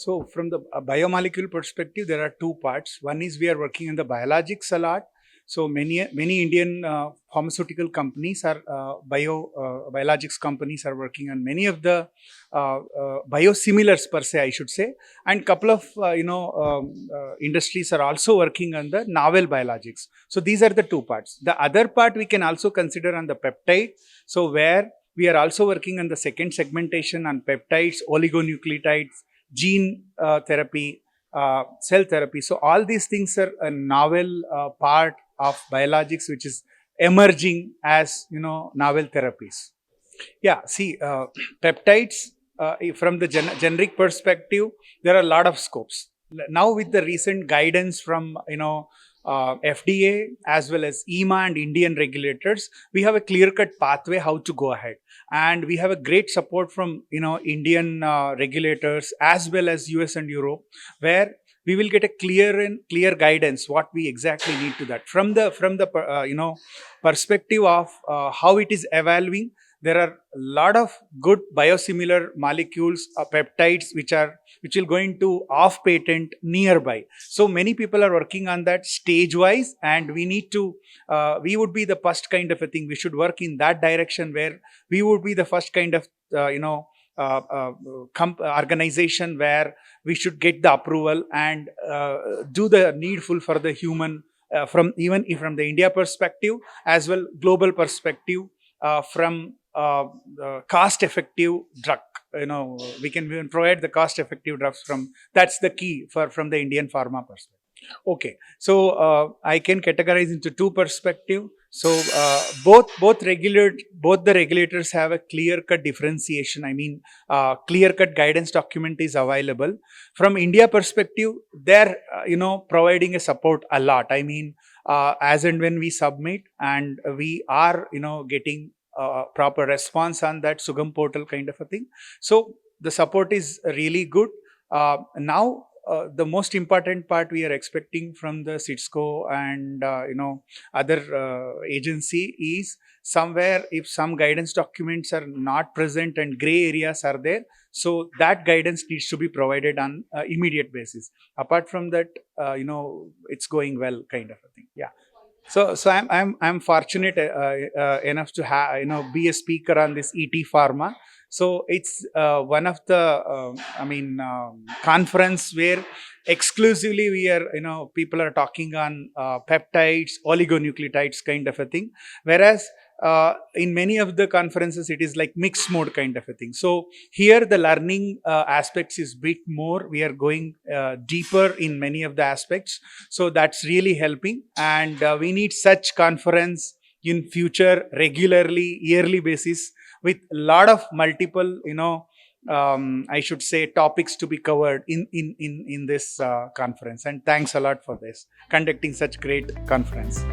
So from the biomolecule perspective, there are two parts. One is we are working on the biologics a lot. So many Indian pharmaceutical companies are biologics companies are working on many of the biosimilars per se, I should say, and couple of industries are also working on the novel biologics. So these are the two parts. The other part we can also consider on the peptide. So where we are also working on the second segmentation on peptides, oligonucleotides, gene therapy, cell therapy. So all these things are a novel part of biologics, which is emerging as novel therapies. Yeah, see, peptides from the generic perspective, there are a lot of scopes. Now, with the recent guidance from FDA as well as EMA and Indian regulators, we have a clear-cut pathway how to go ahead, and we have a great support from Indian regulators as well as US and Europe, where we will get a clear guidance what we exactly need to that from the perspective of how it is evolving. There are a lot of good biosimilar molecules, peptides, which will going to off patent nearby. So many people are working on that stage wise, and we need to we would be the first kind of a thing. We should work in that direction, where we would be the first kind of organization where we should get the approval and do the needful for the human, from even from the India perspective as well global perspective, from cost effective drug. We can even provide the cost effective drugs from. That's the key from the Indian pharma perspective. Okay, so I can categorize into two perspective. So both the regulators have a clear cut differentiation. I mean, clear cut guidance document is available. From India perspective, they're providing a support a lot. I mean, as and when we submit, and we are getting proper response on that Sugam portal kind of a thing. So the support is really good. Now the most important part we are expecting from the CITSCO and other agency is, somewhere if some guidance documents are not present and gray areas are there, so that guidance needs to be provided on immediate basis. Apart from that, it's going well kind of a thing. Yeah. So I'm fortunate enough to be a speaker on this ET Pharma. So it's one of the conference where exclusively we are people are talking on peptides, oligonucleotides kind of a thing, whereas in many of the conferences it is like mixed mode kind of a thing. So here the learning aspects is bit more. We are going deeper in many of the aspects, so that's really helping, and we need such conference in future regularly, yearly basis, with a lot of multiple I should say topics to be covered in this conference. And thanks a lot for this conducting such great conference.